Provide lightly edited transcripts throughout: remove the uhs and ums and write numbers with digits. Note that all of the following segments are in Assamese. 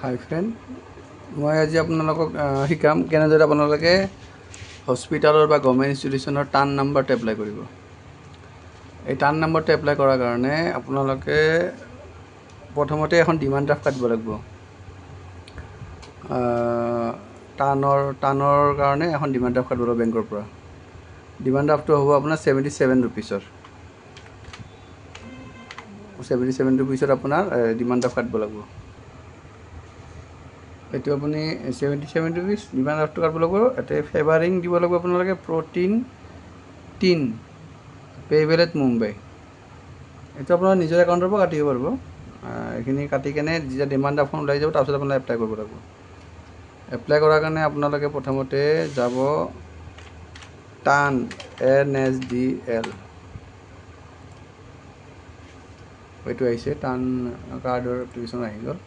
হাই ফ্ৰেণ্ড, মই আজি আপোনালোকক শিকাম কেনেদৰে আপোনালোকে হস্পিটালৰ বা গভৰ্ণমেণ্ট ইনষ্টিটিউশ্যনৰ টান নাম্বাৰটো এপ্লাই কৰিব। এই টান নাম্বাৰটো এপ্লাই কৰাৰ কাৰণে আপোনালোকে প্ৰথমতে এখন ডিমাণ্ড ড্ৰাফ্ট কাটিব লাগিব। টানৰ কাৰণে এখন ডিমাণ্ড ড্ৰাফ্ট কাটিব লাগিব বেংকৰ পৰা। ডিমাণ্ড ড্ৰাফ্টটো হ'ব আপোনাৰ 77 ৰুপিছৰ। 77 ৰুপিছত আপোনাৰ ডিমাণ্ড ড্ৰাফ্ট কাটিব লাগিব। এইটো আপুনি 77 ৰুপিছ ডিমাণ্ড ড্ৰাফ্টটো কাটিব লাগিব। ইয়াতে ফেভাৰিং দিব লাগিব আপোনালোকে প্ৰ'টিন টিন পে'বেল এট মুম্বাই। এইটো আপোনাৰ নিজৰ একাউণ্টৰ পৰা কাটিব পাৰিব। এইখিনি কাটি কেনে যেতিয়া ডিমাণ্ড ড্ৰাফ্টখন ওলাই যাব তাৰপিছত আপোনালোকে এপ্লাই কৰিব লাগিব। এপ্লাই কৰাৰ কাৰণে আপোনালোকে প্ৰথমতে যাব টান NSDL, এইটো আহিছে টান কাৰ্ডৰ এপ্লিকেশ্যন আহি গ'ল।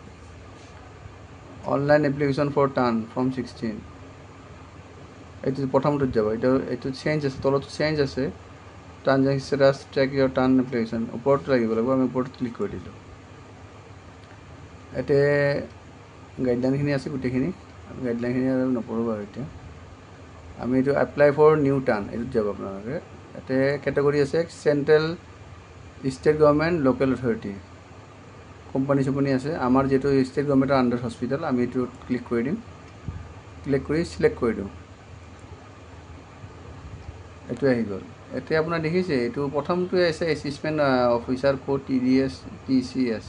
অনলাইন এপ্লিকেশ্যন ফৰ টান ফৰ্ম 16, এইটো প্ৰথমটোত যাব। এইটো চেঞ্জ আছে, তলতো চেঞ্জ আছে। ট্ৰানজেকশ্যন ষ্টেটাছ ট্ৰেক ইয়ৰ টান এপ্লিকেশ্যন ওপৰত লাগিব লাগিব। আমি ওপৰত ক্লিক কৰি দিলোঁ। ইয়াতে গাইডলাইনখিনি আছে গোটেইখিনি। গাইডলাইনখিনি আৰু নপঢ়োঁ বাৰু এতিয়া। আমি এইটো এপ্লাই ফৰ নিউ টান এইটোত যাব আপোনালোকে। ইয়াতে কেটেগৰী আছে central, state government, local authority, company company আছে। আমাৰ যিহেতু ষ্টেট গভৰ্ণমেণ্টৰ আণ্ডাৰ হস্পিটেল, আমি এইটো ক্লিক কৰি দিম। ক্লিক কৰি চিলেক্ট কৰি দিওঁ। এইটো আহি গ'ল। এতিয়া আপোনাৰ দেখিছে এইটো প্ৰথমটোৱে আছে এছিষ্টমেণ্ট অফিচাৰ কোড TDS TCS।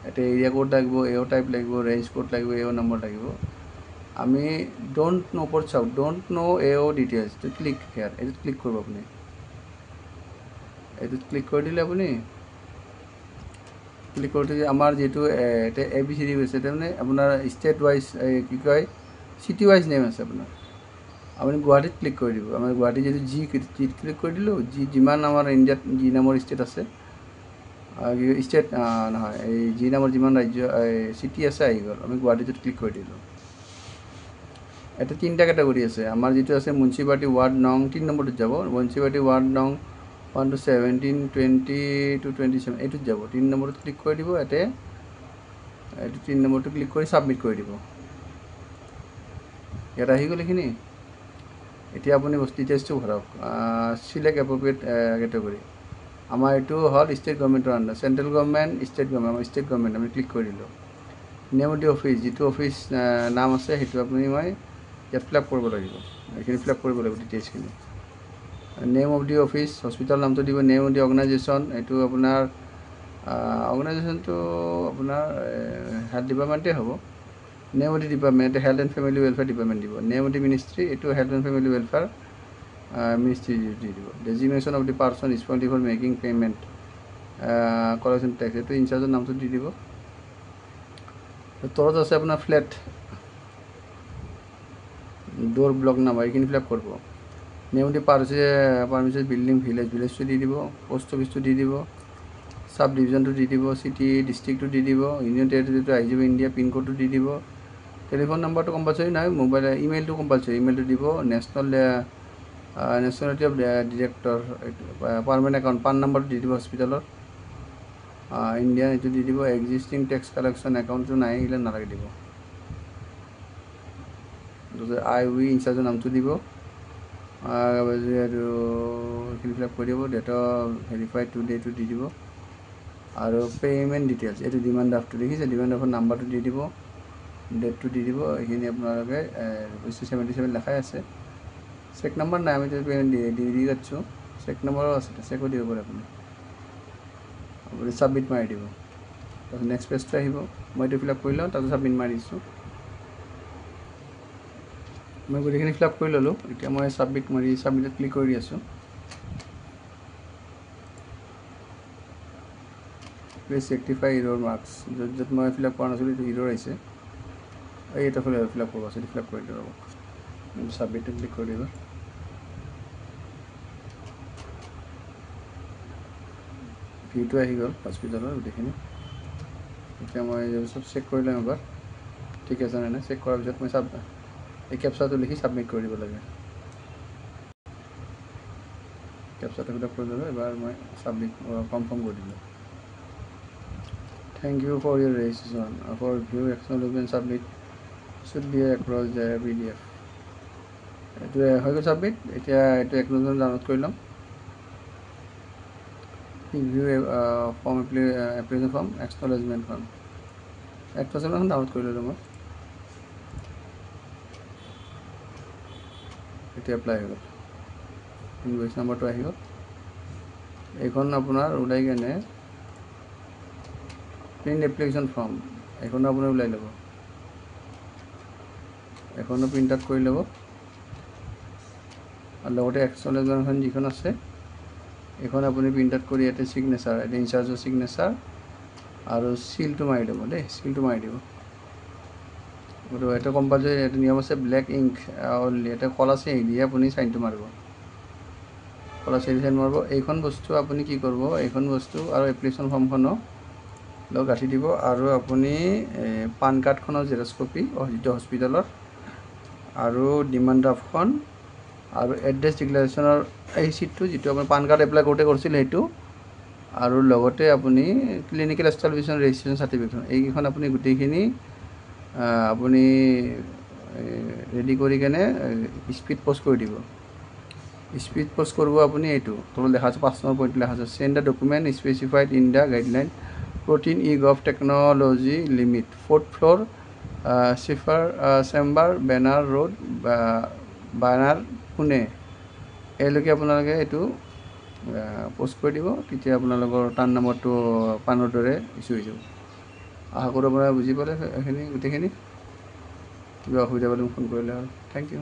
ইয়াতে এৰিয়া কোড লাগিব, এও টাইপ লাগিব, ৰেঞ্জ কোড লাগিব, এও নম্বৰ লাগিব। আমি ডোণ্ট ন' ওপৰত চাওক, ডোণ্ট ন' এও ডিটেইলছ। এইটো ক্লিক হেয়াৰ, এইটোত ক্লিক কৰিব আপুনি। এইটোত ক্লিক কৰি দিলে আপুনি ক্লিক কৰোঁতে আমাৰ যিহেতু এতিয়া ABCD আছে, তাৰমানে আপোনাৰ ষ্টেট ৱাইজ কি কয় চিটি ৱাইজ নেম আছে আপোনাৰ। আপুনি গুৱাহাটীত ক্লিক কৰি দিব। আমাৰ গুৱাহাটী যিহেতু জিত ক্লিক কৰি দিলোঁ। যিমান আমাৰ ইণ্ডিয়াত যি নামৰ ষ্টেট আছে, ষ্টেট নহয়, এই যি নামৰ যিমান ৰাজ্য চিটি আছে আহি গ'ল। আমি গুৱাহাটীটোত ক্লিক কৰি দিলোঁ। ইয়াতে 3টা কেটেগৰী আছে। আমাৰ যিটো আছে মিউনিচিপালিটি ৱাৰ্ড নং 3 নম্বৰটোত যাব। মিউনিচিপালিটি ৱাৰ্ড নং 1 to 17, 20 to 27 এইটোত যাব। 3 নম্বৰটোত ক্লিক কৰি দিব। ইয়াতে এইটো 3 নম্বৰটো ক্লিক কৰি ছাবমিট কৰি দিব। ইয়াত আহি গ'ল এইখিনি। এতিয়া আপুনি বস্তু ডিটেইলছটো ভৰাওক। Select appropriate category. আমাৰ এইটো হ'ল ষ্টেট গভৰ্ণমেণ্টৰ আণ্ডাৰ, চেণ্ট্ৰেল গভৰ্ণমেণ্ট, ষ্টেট গভৰ্ণমেণ্ট। আমাৰ ষ্টেট গভৰ্ণমেণ্ট আমি ক্লিক কৰি দিলোঁ। নেম অফ দি অফিচ, যিটো অফিচ নাম আছে সেইটো আপুনি ইয়াত ফিল আপ কৰিব লাগিব। এইখিনি ফিল আপ কৰিব লাগিব ডিটেইলছখিনি। Name of the office, hospital নামটো দিব। নেম অফ দি অৰ্গেনাইজেশ্যন, এইটো আপোনাৰ অৰ্গেনাইজেশ্যনটো আপোনাৰ হেল্থ ডিপাৰ্টমেণ্টেই হ'ব। Name of the department, health and family welfare department দিব। নেম অফ দি মিনিষ্ট্ৰী, এইটো health and family welfare ministry দি দিব। Designation of the person responsible for making payment collection tax, এইটো ইনচাৰ্জৰ নামটো দি দিব। তলত আছে আপোনাৰ ফ্লেট ড'ৰ ব্লক নাম্বাৰ, এইখিনি ফিল আপ কৰিব। Name of the premises building ভিলেজটো দি দিব। পোষ্ট অফিচটো দি দিব। চাব ডিভিজনটো দি দিব। চিটি ডিষ্ট্ৰিক্টটো দি দিব। ইউনিয়ন টেৰিটৰীটো আহি যাব ইণ্ডিয়া। পিনক'ডটো দি দিব। টেলিফোন নাম্বাৰটো কম্পালচৰি নাই। মোবাইল ইমেইলটো কম্পালচৰি, ইমেইলটো দিব। Nationality of director, permanent account পান নাম্বাৰটো দি দিব হস্পিটেলৰ। ইণ্ডিয়ান এইটো দি দিব। এক্সিষ্টিং টেক্স কালেকশ্যন একাউণ্টটো নাই, এইবিলাক নালাগে দিব। উই ইনচাৰ্জৰ নামটো দিব আৰু এইখিনি ফিল আপ কৰি দিব। ডেট অফ ভেৰিফাইড টু ডেটো দি দিব আৰু পে'মেণ্ট ডিটেইলছ, এইটো ডিমাণ্ড ড্ৰাফ্টটো দেখিছে, ডিমাণ্ড ড্ৰাফ্টৰ নাম্বাৰটো দি দিব, ডেটটো দি দিব। এইখিনি আপোনালোকে 77 লেখাই আছে। চেক নম্বৰ নাই, আমি পে'মেণ্ট দি যাচ্ছোঁ। চেক নম্বৰো আছে, চেকো দিব পাৰে আপুনি। ছাবমিট মাৰি দিব। তাৰপিছত নেক্সট পেজটো আহিব। মই এইটো ফিল আপ কৰি লওঁ, তাৰপিছত ছাবমিট মাৰি দিছোঁ। মই গোটেইখিনি ফিল আপ কৰি ল'লোঁ। এতিয়া মই ছাবমিটত ক্লিক কৰি আছোঁ। প্লিজ ৰেক্টিফাই ইৰ'ৰ মাৰ্কছ, য'ত মই ফিল আপ কৰা নাছিলোঁ এইটো ইৰ'ৰ আহিছে। এইটো ফিল আপ কৰিব আছে, এইটো ফিল আপ কৰি দিওঁ ৰ'ব। ছাবমিটত ক্লিক কৰি দিব। ভিউটো আহি গ'ল হস্পিটেলৰ গোটেইখিনি। এতিয়া মই চব চেক কৰি লওঁ এবাৰ, ঠিক আছে নে নাই। চেক কৰাৰ পিছত মই এই কেপচাটো লিখি ছাবমিট কৰি দিব লাগে। কেপচাটো ফিল আপ কৰি ল'লোঁ। এবাৰ মই ছাবমিট কনফাৰ্ম কৰি দিলোঁ। Thank you for your registration. For view acknowledgement submit should be across the PDF. এইটো হৈ গ'ল ছাবমিট। এতিয়া এইটো এক্সপ্লেনেশ্যন ডাউনলোড কৰি ল'ম। View form application form explanation form download কৰি ল'লোঁ মই। এতিয়া এপ্লাই হৈ গ'ল। ইনভইচ নাম্বাৰটো আহি গ'ল। এইখন আপোনাৰ ওলাই কেনে প্ৰিণ্ট এপ্লিকেশ্যন ফৰ্ম এইখনো আপুনি ওলাই ল'ব। এখনো প্ৰিণ্ট আউট কৰি ল'ব আৰু লগতে এক্সপ্লেনেশ্যনখন যিখন আছে এইখন আপুনি প্ৰিণ্ট আউট কৰি ইয়াতে ছিগনেচাৰ ইয়াতে ইনচাৰ্জৰ ছিগনেচাৰ আৰু চিলটো মাৰি ল'ব দেই। চিলটো মাৰি দিব। গতিকে এইটো কম্পালচৰি এটা নিয়ম আছে ব্লেক ইংক অনলি ইয়াতে কলা চেৰি দিয়ে আপুনি চাইনটো মাৰিব। কলা চেৰি চাইন মাৰিব। এইখন বস্তু আপুনি কি কৰিব এইখন বস্তু আৰু এপ্লিকেশ্যন ফৰ্মখনো লগ গাঁঠি দিব আৰু আপুনি পান কাৰ্ডখনৰ জেৰক্স কপি যিটো হস্পিটেলৰ আৰু ডিমাণ্ড ড্ৰাফ্টখন আৰু এড্ৰেছ ডিক্লাৰেশ্যনৰ এই চিটটো যিটো আপুনি পান কাৰ্ড এপ্লাই কৰোঁতে কৰিছিল সেইটো আৰু লগতে আপুনি ক্লিনিকেল এষ্টাব্লিছমেণ্ট ৰেজিষ্ট্ৰেশ্যন চাৰ্টিফিকেটখন এইকেইখন আপুনি গোটেইখিনি আপুনি ৰেডি কৰি কেনে স্পীড পষ্ট কৰি দিব। স্পীড পষ্ট কৰিব আপুনি এইটো তলত লেখা আছে 5 নম্বৰ পইণ্ট লেখা আছে send the document specified in the guideline 14 e-gov technology limit 4th floor chamber Baner road Baner Pune এইলৈকে আপোনালোকে এইটো পষ্ট কৰি দিব। তেতিয়া আপোনালোকৰ টান নম্বৰটো পানৰ দৰে ইছ্যু হৈ যাব। আশা কৰোঁ আপোনাৰ বুজি পালে এইখিনি গোটেইখিনি। কিবা অসুবিধা পালে মোক ফোন কৰিলে হ'ল। Thank U.